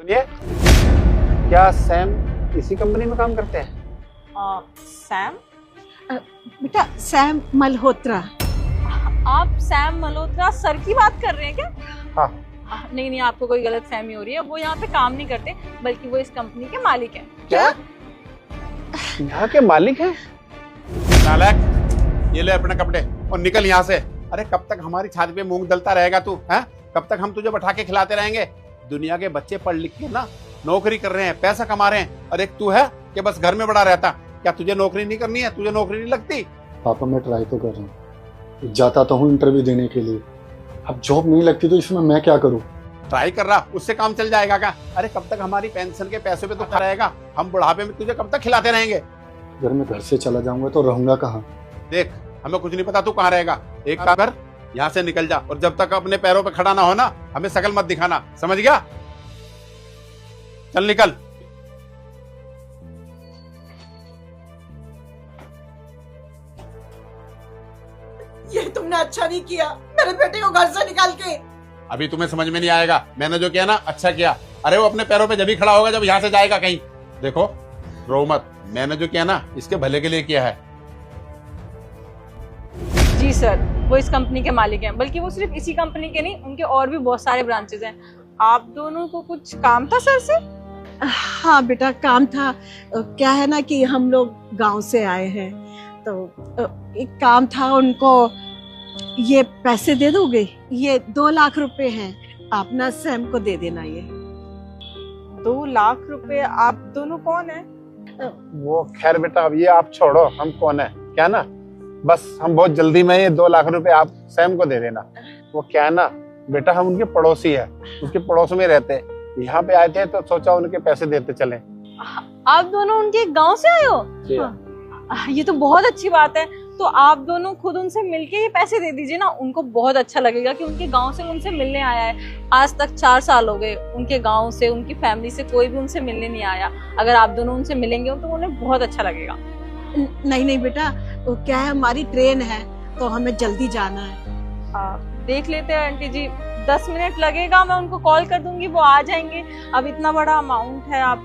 सुनिए, क्या सैम इसी कंपनी में काम करते हैं? सैम? बेटा सैम मल्होत्रा। आप सैम मल्होत्रा सर की बात कर रहे हैं क्या? हाँ। नहीं, आपको कोई गलत फहमी हो रही है। वो यहाँ पे काम नहीं करते, बल्कि वो इस कंपनी के मालिक हैं। क्या? यहाँ के मालिक हैं? नालायक, ये ले अपने कपड़े और निकल यहाँ से। अरे कब तक हमारी छाती पे मूंग दलता रहेगा तू? हैं? कब तक हम तुझे बैठा के खिलाते रहेंगे? दुनिया के बच्चे पढ़ लिख के ना नौकरी कर रहे हैं, पैसा कमा रहे हैं, और एक तू है कि बस घर में बड़ा रहता। क्या तुझे नौकरी नहीं करनी है? तुझे नौकरी नहीं लगती? पापा मैं ट्राई तो कर रहा हूँ, जाता तो हूँ इंटरव्यू देने के लिए। अब जॉब नहीं लगती तो इसमें मैं क्या करूँ? ट्राई कर रहा, उससे काम चल जाएगा क्या? अरे कब तक हमारी पेंशन के पैसे पे तो खा रहेगा? हम बुढ़ापे में तुझे कब तक खिलाते रहेंगे? अगर मैं घर से चला जाऊंगा तो रहूंगा कहाँ? देख, हमें कुछ नहीं पता तू कहाँ रहेगा। एक काम कर, यहाँ से निकल जा, और जब तक अपने पैरों पे खड़ा ना हो ना, हमें शकल मत दिखाना, समझ गया? चल निकल। ये तुमने अच्छा नहीं किया, मेरे बेटे को घर से निकाल के। अभी तुम्हें समझ में नहीं आएगा। मैंने जो किया ना, अच्छा किया। अरे वो अपने पैरों पे जब ही खड़ा होगा जब यहाँ से जाएगा कहीं। देखो, रो मत, मैंने जो किया ना इसके भले के लिए किया है। जी सर, वो इस कंपनी के मालिक हैं। बल्कि वो सिर्फ इसी कंपनी के नहीं, उनके और भी बहुत सारे ब्रांचेस हैं। आप दोनों को कुछ काम था सर से? हाँ बेटा काम था। क्या है ना कि हम लोग गांव से आए हैं, तो एक काम था। उनको ये पैसे दे दोगे? ये 2 लाख रुपए हैं, आप ना सैम को दे देना। ये 2 लाख रुपए? आप दोनों कौन है? वो खैर बेटा, अब ये आप छोड़ो, हम कौन है क्या ना। बस हम बहुत जल्दी में ये 2 लाख रुपए आप सैम को दे देना। वो क्या है ना बेटा, हम उनके पड़ोसी है, उसके पड़ोस में रहते हैं। यहाँ पे आए थे तो सोचा उनके पैसे देते चले। आप दोनों उनके गांव से आए हो? ये तो बहुत अच्छी बात है। तो आप दोनों खुद उनसे मिलके ये पैसे दे दीजिए ना, उनको बहुत अच्छा लगेगा कि उनके गांव से उनसे मिलने आया है। आज तक 4 साल हो गए, उनके गांव से, उनकी फैमिली से कोई भी उनसे मिलने नहीं आया। अगर आप दोनों उनसे मिलेंगे तो उन्हें बहुत अच्छा लगेगा। नहीं बेटा, वो क्या है, हमारी ट्रेन है तो हमें जल्दी जाना है। देख लेते हैं आंटी जी, 10 मिनट लगेगा, मैं उनको कॉल कर दूंगी, वो आ जाएंगे। अब इतना बड़ा अमाउंट है। आप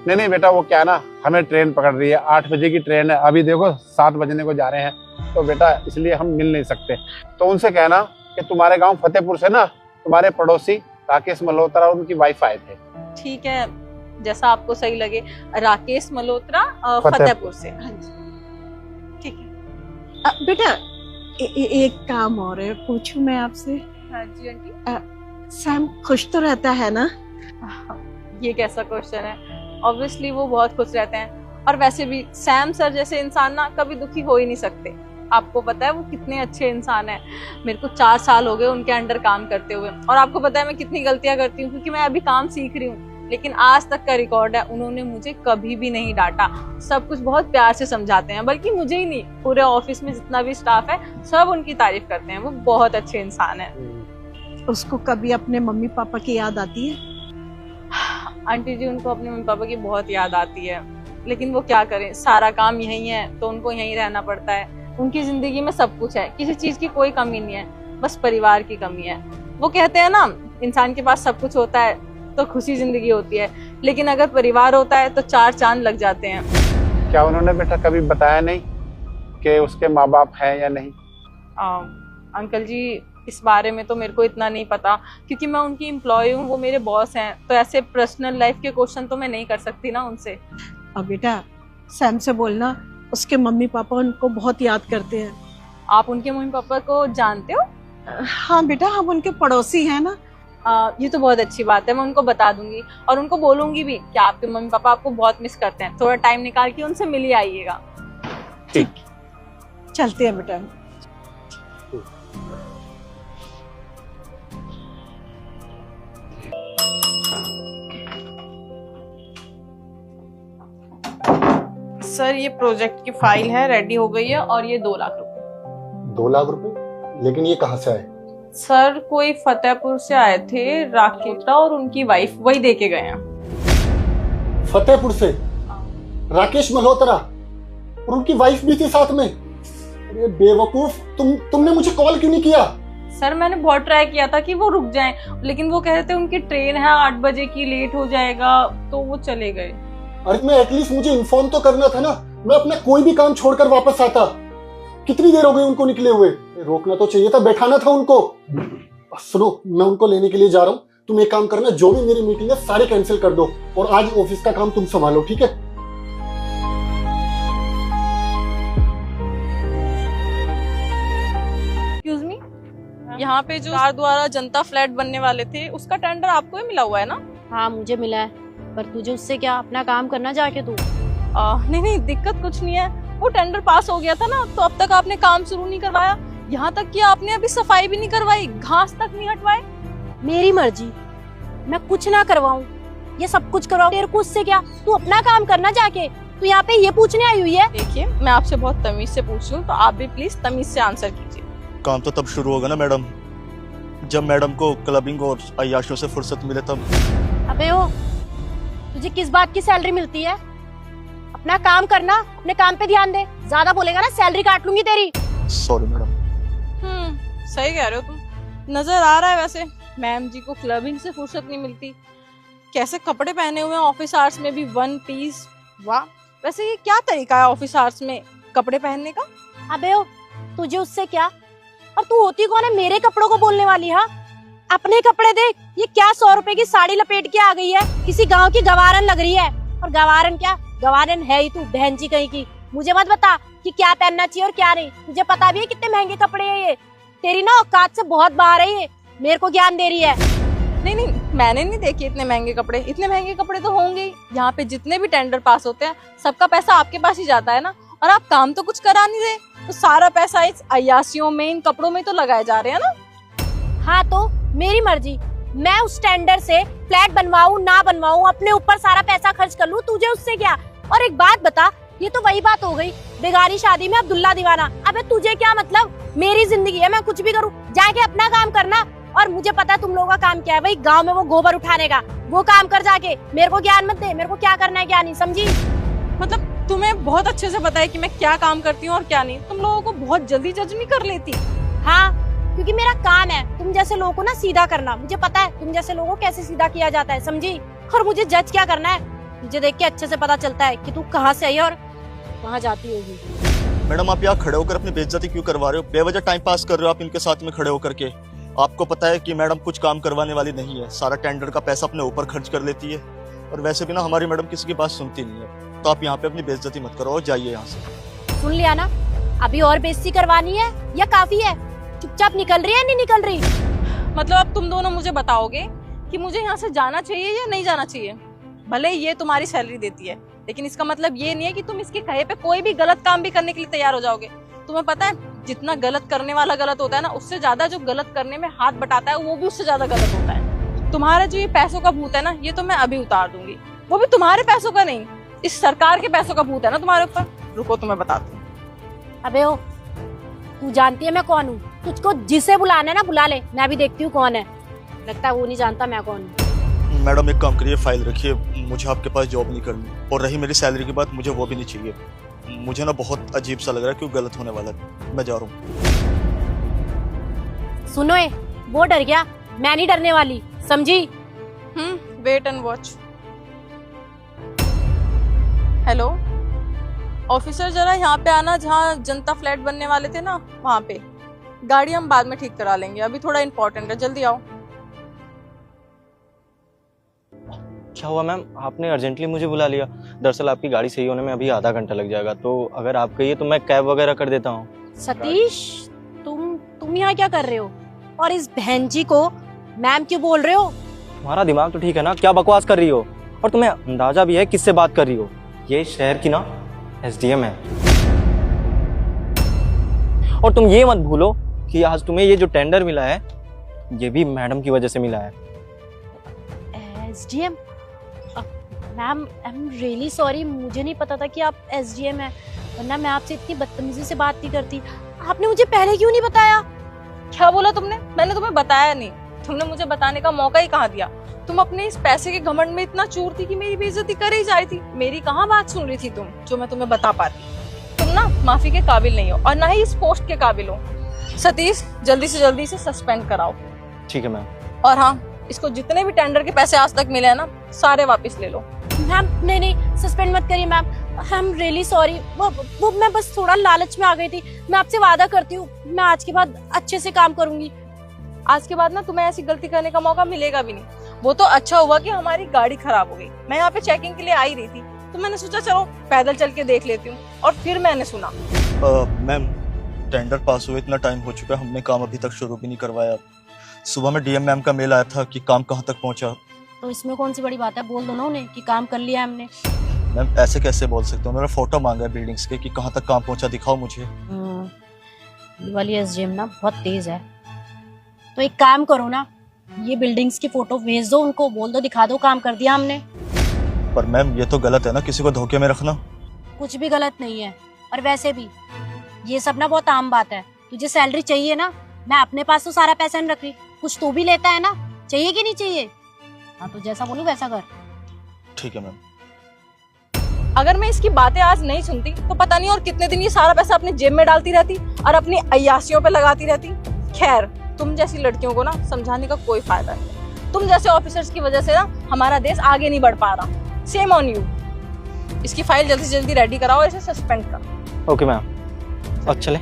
नहीं बेटा, वो क्या ना, हमें ट्रेन पकड़ रही है, 8 बजे की ट्रेन है। अभी देखो 7 बजने को जा रहे हैं, तो बेटा इसलिए हम मिल नहीं सकते। तो उनसे कहना कि तुम्हारे गांव फतेहपुर से ना तुम्हारे पड़ोसी राकेश मल्होत्रा और उनकी वाइफ आए थे। ठीक है, जैसा आपको सही लगे। राकेश मल्होत्रा फतेहपुर से। हाँ जी ठीक है। बेटा एक काम और है, पूछूं मैं आपसे? हाँ जी आंटी। सैम खुश तो रहता है ना? ये कैसा क्वेश्चन है? ऑब्वियसली वो बहुत खुश रहते हैं। और वैसे भी सैम सर जैसे इंसान ना कभी दुखी हो ही नहीं सकते। आपको पता है वो कितने अच्छे इंसान है। मेरे को 4 साल हो गए उनके अंडर काम करते हुए, और आपको पता है मैं कितनी गलतियां करती हूँ, क्योंकि मैं अभी काम सीख रही हूँ। लेकिन आज तक का रिकॉर्ड है, उन्होंने मुझे कभी भी नहीं डांटा। सब कुछ बहुत प्यार से समझाते हैं, बल्कि मुझे ही नहीं, पूरे ऑफिस में जितना भी स्टाफ है सब उनकी तारीफ करते हैं। वो बहुत अच्छे इंसान है। उसको कभी अपने मम्मी पापा की याद आती है? आंटी जी, उनको अपने मम्मी पापा की बहुत याद आती है, लेकिन वो क्या करें, सारा काम यही है तो उनको यहीं रहना पड़ता है। उनकी जिंदगी में सब कुछ है, किसी चीज की कोई कमी नहीं है, बस परिवार की कमी है। वो कहते हैं ना, इंसान के पास सब कुछ होता है तो खुशी जिंदगी होती है, लेकिन अगर परिवार होता है तो 4 चांद लग जाते हैं। क्या उन्होंने बेटा कभी बताया नहीं कि उसके माँ बाप हैं या नहीं? अंकल जी, इस बारे में तो मेरे को इतना नहीं पता, क्योंकि मैं उनकी एम्प्लॉय हूँ, वो मेरे बॉस हैं। तो ऐसे पर्सनल लाइफ के क्वेश्चन तो मैं नहीं कर सकती ना उनसे। अब बेटा सैम से बोलना, उसके मम्मी पापा उनको बहुत याद करते हैं। आप उनके मम्मी पापा को जानते हो? हाँ बेटा, हम उनके पड़ोसी हैं ना। ये तो बहुत अच्छी बात है, मैं उनको बता दूंगी और उनको बोलूंगी भी कि आपके मम्मी पापा आपको बहुत मिस करते हैं। थोड़ा टाइम निकाल के उनसे मिल ही आइएगा। ठीक, चलते हैं बेटा। सर, ये प्रोजेक्ट की फाइल है, रेडी हो गई है, और ये 2 लाख रुपए। 2 लाख रुपए? लेकिन ये कहाँ से आए? सर, कोई फतेहपुर से आए थे, राकेश और उनकी वाइफ, वही दे के गए हैं। फतेहपुर से? राकेश मल्होत्रा और उनकी वाइफ भी थी साथ में? अरे बेवकूफ, तुमने मुझे कॉल क्यों नहीं किया? सर मैंने बहुत ट्राई किया था कि वो रुक जाएं, लेकिन वो कह रहे थे उनकी ट्रेन है 8 बजे की, लेट हो जाएगा, तो वो चले गए। अरे मैं एटलीस्ट मुझे इन्फॉर्म तो करना था ना, मैं अपना कोई भी काम छोड़कर वापस आता। कितनी देर हो गई उनको निकले हुए, रोकना तो चाहिए था, बैठाना था उनको। सुनो, मैं उनको लेने के लिए जा रहा हूँ, तुम एक काम करना, जो भी मेरी मीटिंग है सारे कैंसिल कर दो और आज ऑफिस का काम तुम संभालो, ठीक है? एक्सक्यूज मी, यहाँ पे जो सरकार द्वारा जनता फ्लैट बनने वाले थे उसका टेंडर आपको ही मिला हुआ है ना? हाँ मुझे मिला है, पर तुझे उससे क्या, अपना काम करना जाके तू। नहीं, दिक्कत कुछ नहीं है, वो टेंडर पास हो गया था ना, तो अब तक आपने काम शुरू नहीं करवाया। यहाँ तक कि आपने अभी सफाई भी नहीं करवाई, घास तक नहीं हटवाए। मेरी मर्जी, मैं कुछ ना करवाऊं, ये सब कुछ करवाऊं, तेरे को उससे क्या, तू अपना काम करना जाके। तू यहाँ पे ये पूछने आई हुई है? देखिए, मैं आपसे बहुत तमीज से पूछ रही हूँ, तो आप भी प्लीज तमीज से आंसर कीजिए। काम तो तब शुरू होगा ना मैडम, जब मैडम को क्लबिंग और अय्याशियों से फुर्सत मिले तब। अबे ओ, तुझे किस बात की सैलरी मिलती है? अपना काम करना, अपने काम पे ध्यान दे, ज्यादा बोलेगा ना सैलरी काट लूंगी तेरी। Sorry madam. सही कह रहे हो तुम। नजर आ रहा है वैसे मैम जी को क्लबिंग से फुर्सत नहीं मिलती। कैसे कपड़े पहने हुए हैं ऑफिस आवर्स में भी, 1 पीस। वाह, वैसे ये क्या तरीका है ऑफिस आवर्स में कपड़े पहनने का? अबे ओ, तुझे उससे क्या, और तू होती कौन है मेरे कपड़ों को बोलने वाली? हाँ, अपने कपड़े देख, ये क्या 100 रुपए की साड़ी लपेट के आ गई है, किसी गांव की गवारन लग रही है। और गवारन क्या, गवारन है ही तू, बहन जी कहीं की। मुझे मत बता कि क्या पहनना चाहिए और क्या नहीं, तुझे पता भी है कितने महंगे कपड़े हैं ये। तेरी ना औकात से बहुत बाहर है ये, मेरे को ज्ञान दे रही है। नहीं, मैंने नहीं देखे इतने महंगे कपड़े। इतने महंगे कपड़े तो होंगे ही। यहाँ पे जितने भी टेंडर पास होते हैं सबका पैसा आपके पास ही जाता है ना, और आप काम तो कुछ करा नहीं रहे, तो सारा पैसा इस अय्यासियों में, इन कपड़ों में तो लगाए जा रहे हैं ना। हाँ तो मेरी मर्जी, मैं उस टेंडर से फ्लैट बनवाऊं ना बनवाऊं, अपने ऊपर सारा पैसा खर्च कर लूं, तुझे उससे क्या? और एक बात बता, ये तो वही बात हो गई, बेगारी शादी में अब्दुल्ला दीवाना। अबे तुझे क्या मतलब, मेरी जिंदगी है, मैं कुछ भी करूं, जाके अपना काम करना। और मुझे पता है तुम लोगों का काम क्या है, भाई गांव में वो गोबर उठाने का, वो काम कर जाके, मेरे को ज्ञान मत दे, मेरे को क्या करना है क्या नहीं, समझी? मतलब तुम्हें बहुत अच्छे से पता है कि मैं क्या काम करती हूँ और क्या नहीं। तुम लोगों को बहुत जल्दी जज नहीं कर लेती? हाँ, क्योंकि मेरा काम है तुम जैसे लोगों को ना सीधा करना। मुझे पता है तुम जैसे लोगों को कैसे सीधा किया जाता है, समझी? और मुझे जज क्या करना है, मुझे देख के अच्छे से पता चलता है कि तू कहाँ से आई और कहाँ जाती होगी। मैडम आप यहाँ खड़े होकर अपनी बेइज्जती क्यों करवा रहे हो? बेवजह टाइम पास कर रहे हो आप इनके साथ में खड़े होकर के। आपको पता है कि मैडम कुछ काम करवाने वाली नहीं है, सारा टेंडर का पैसा अपने ऊपर खर्च कर लेती है, और वैसे भी ना हमारी मैडम किसी की बात सुनती नहीं है। तो आप यहाँ पे अपनी बेइज्जती मत करो और जाइए यहाँ से। सुन लिया ना, अभी और बेइज्जती करवानी है या काफी है? चुपचाप निकल रही है नहीं निकल रही? मतलब अब तुम दोनों मुझे बताओगे कि मुझे यहाँ से जाना चाहिए या नहीं जाना चाहिए? भले ये तुम्हारी सैलरी देती है, लेकिन इसका मतलब ये नहीं है कि तुम इसके कहे पे कोई भी गलत काम भी करने के लिए तैयार हो जाओगे। तुम्हें पता है जितना गलत करने वाला गलत होता है ना, उससे ज्यादा जो गलत करने में हाथ बटाता है वो भी उससे ज्यादा गलत होता है। तुम्हारा जो ये पैसों का भूत है ना, ये तो मैं अभी उतार दूंगी। वो भी तुम्हारे पैसों का नहीं, इस सरकार के पैसों का भूत है ना तुम्हारे ऊपर। रुको तुम्हें बताती हूँ। अबे ओ, तू जानती है मैं कौन हूँ? तुझको जिसे बुलाना है ना बुला ले, मैं भी देखती हूँ कौन है। लगता है वो नहीं जानता मैं कौन हूँ। मैडम एक काम करिए, फाइल रखिए, मुझे आपके पास जॉब नहीं करनी। और रही मेरी सैलरी की बात, मुझे वो भी नहीं चाहिए। मुझे ना बहुत अजीब सा लग रहा है, क्यों गलत होने वाला है। मैं जा रहा हूँ। सुनो ए, वो डर गया, मैं नहीं डरने वाली, समझी? Wait and watch. Hello officer, जरा यहाँ पे आना, जहाँ जनता फ्लैट बनने वाले थे ना, वहाँ पे। गाड़ी हम बाद में ठीक करा लेंगे, अभी थोड़ा इम्पोर्टेंट है, जल्दी आओ। क्या हुआ मैम, आपने अर्जेंटली मुझे बुला लिया? दरअसल आपकी गाड़ी सही होने में अभी आधा घंटा लग जाएगा, तो अगर आप कहिए तो मैं कैब वगैरह कर देता हूँ। सतीश, तुम यहाँ क्या कर रहे हो? और इस बहन जी को मैम क्यों बोल रहे हो? तुम्हारा दिमाग तो ठीक है ना, क्या बकवास कर रही हो? और तुम्हें अंदाजा भी है किससे बात कर रही हो? ये शहर की ना SDM है। और तुम ये मत भूलो कि आज तुम्हें ये जो टेंडर मिला है, ये भी मैडम की वजह से मिला है। SDM? Ma'am, I am really sorry, मुझे नहीं पता था कि आप SDM है, वरना मैं आपसे इतनी बदतमीजी से बात नहीं करती। आपने मुझे पहले क्यों नहीं बताया? क्या बोला तुमने? मैंने तुम्हें बताया नहीं, तुमने मुझे बताने का मौका ही कहाँ दिया? तुम अपने इस पैसे के घमंड में इतना चूर थी कि मेरी बेइज्जती कर ही जा रही थी। मेरी कहाँ बात सुन रही थी तुम, जो मैं तुम्हें बता पाती? तुम ना माफी के काबिल नहीं हो, और ना ही इस पोस्ट के काबिल हो। सतीश जल्दी से जल्दी इसे सस्पेंड कराओ। ठीक है मैम। और हाँ, इसको जितने भी टेंडर के पैसे आज तक मिले हैं ना, सारे वापस ले लो। मैम नहीं, सस्पेंड मत करिए ma'am, I am really sorry. वो मैं बस थोड़ा लालच में आ गई थी। मैं आपसे वादा करती हूँ, मैं आज के बाद अच्छे से काम करूंगी। आज के बाद ना तुम्हें ऐसी गलती करने का मौका मिलेगा भी नहीं। वो तो अच्छा हुआ कि हमारी गाड़ी खराब हो गई। मैं यहाँ पे चेकिंग के लिए आई रही थी, तो मैंने सोचा चलो पैदल चल के देख लेती हूँ, और फिर मैंने सुना। मैम टेंडर पास हुए इतना टाइम हो चुका है, हमने काम अभी तक शुरू भी नहीं करवाया। सुबह में डीएम मैम का मेल आया था कि काम कहाँ तक पहुँचा। तो इसमें कौन सी बड़ी बात है, बोल दो ना उन्हें कि काम कर लिया हमने। मैम ऐसे कैसे बोल सकते हो, उन्होंने फोटो मांगा है बिल्डिंग्स के कि कहाँ तक काम पहुँचा, दिखाओ मुझे। ये वाली एसडीएम ना बहुत तेज है। तो एक काम करो ना, ये बिल्डिंग्स की फोटो भेज दो उनको, बोल दो दिखा दो काम कर दिया हमने। पर मैम ये तो गलत है ना, किसी को धोखे में रखना। कुछ भी गलत नहीं है, और वैसे भी ये सब ना बहुत आम बात है। तुझे सैलरी चाहिए ना, मैं अपने पास तो सारा पैसा नहीं रख रही, कुछ तो भी लेता है ना, चाहिए कि नहीं चाहिए? हाँ तो जैसा बोलूं वैसा कर। ठीक है मैम। अगर मैं इसकी बातें आज नहीं सुनती तो पता नहीं और कितने दिन ये सारा पैसा अपनी जेब में डालती रहती और अपनी अय्यासियों पे लगाती रहती। खैर, तुम जैसी लड़कियों को ना समझाने का कोई फायदा नहीं। तुम जैसे ऑफिसर्स की वजह से ना हमारा देश आगे नहीं बढ़ पा रहा। Same on you. इसकी फाइल जल्दी से जल्दी रेडी कराओ और इसे सस्पेंड करो। ओके मैम, अब चले।